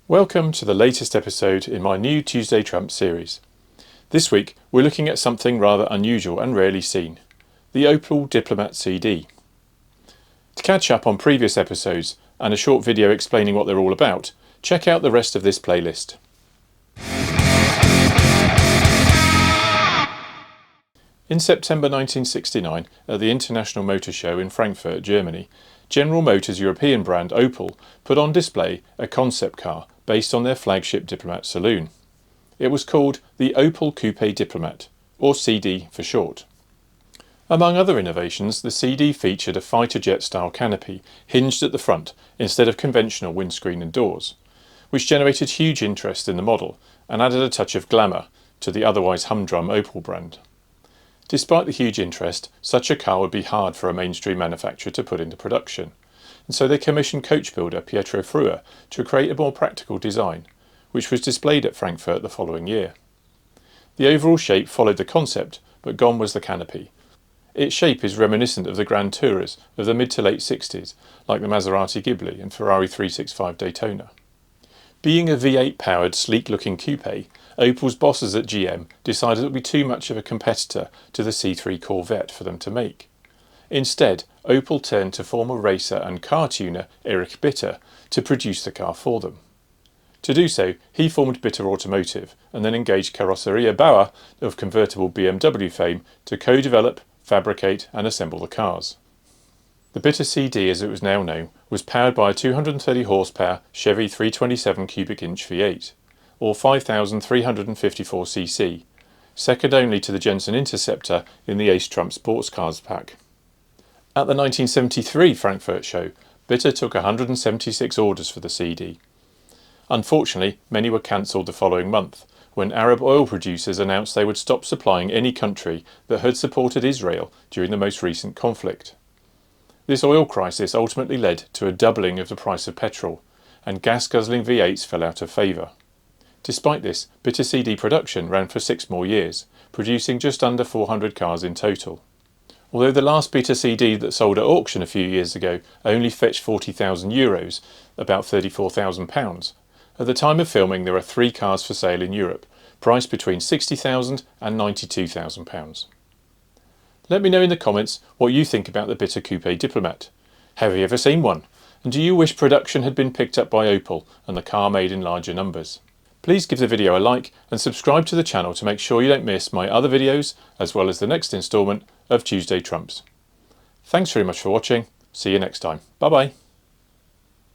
Welcome to the latest episode in my new Tuesday Trump series. This week we're looking at something rather unusual and rarely seen, the Opel Diplomat CD. To catch up on previous episodes and a short video explaining what they're all about, check out the rest of this playlist. In September 1969, at the International Motor Show in Frankfurt, Germany, General Motors' European brand Opel put on display a concept car based on their flagship Diplomat saloon. It was called the Opel Coupe Diplomat, or CD for short. Among other innovations, the CD featured a fighter jet style canopy hinged at the front instead of conventional windscreen and doors, which generated huge interest in the model and added a touch of glamour to the otherwise humdrum Opel brand. Despite the huge interest, such a car would be hard for a mainstream manufacturer to put into production, and so they commissioned coach builder Pietro Frua to create a more practical design, which was displayed at Frankfurt the following year. The overall shape followed the concept, but gone was the canopy. Its shape is reminiscent of the Grand Tourers of the mid to late 60s, like the Maserati Ghibli and Ferrari 365 Daytona. Being a V8 powered sleek looking coupe, Opel's bosses at GM decided it would be too much of a competitor to the C3 Corvette for them to make. Instead, Opel turned to former racer and car tuner Erich Bitter to produce the car for them. To do so, he formed Bitter Automotive and then engaged Carrozzeria Bauer of convertible BMW fame to co-develop, fabricate and assemble the cars. The Bitter CD, as it was now known, was powered by a 230 horsepower Chevy 327 cubic inch V8, or 5,354 cc, second only to the Jensen Interceptor in the Ace Trump Sports Cars pack. At the 1973 Frankfurt show, Bitter took 176 orders for the CD. Unfortunately, many were cancelled the following month, when Arab oil producers announced they would stop supplying any country that had supported Israel during the most recent conflict. This oil crisis ultimately led to a doubling of the price of petrol, and gas-guzzling V8s fell out of favour. Despite this, Bitter CD production ran for 6 more years, producing just under 400 cars in total. Although the last Bitter CD that sold at auction a few years ago only fetched €40,000, about £34,000, at the time of filming there are 3 cars for sale in Europe, priced between £60,000 and £92,000. Let me know in the comments what you think about the Bitter Coupe Diplomat. Have you ever seen one? And do you wish production had been picked up by Opel and the car made in larger numbers? Please give the video a like and subscribe to the channel to make sure you don't miss my other videos as well as the next instalment of Tuesday Trumps. Thanks very much for watching. See you next time. Bye bye.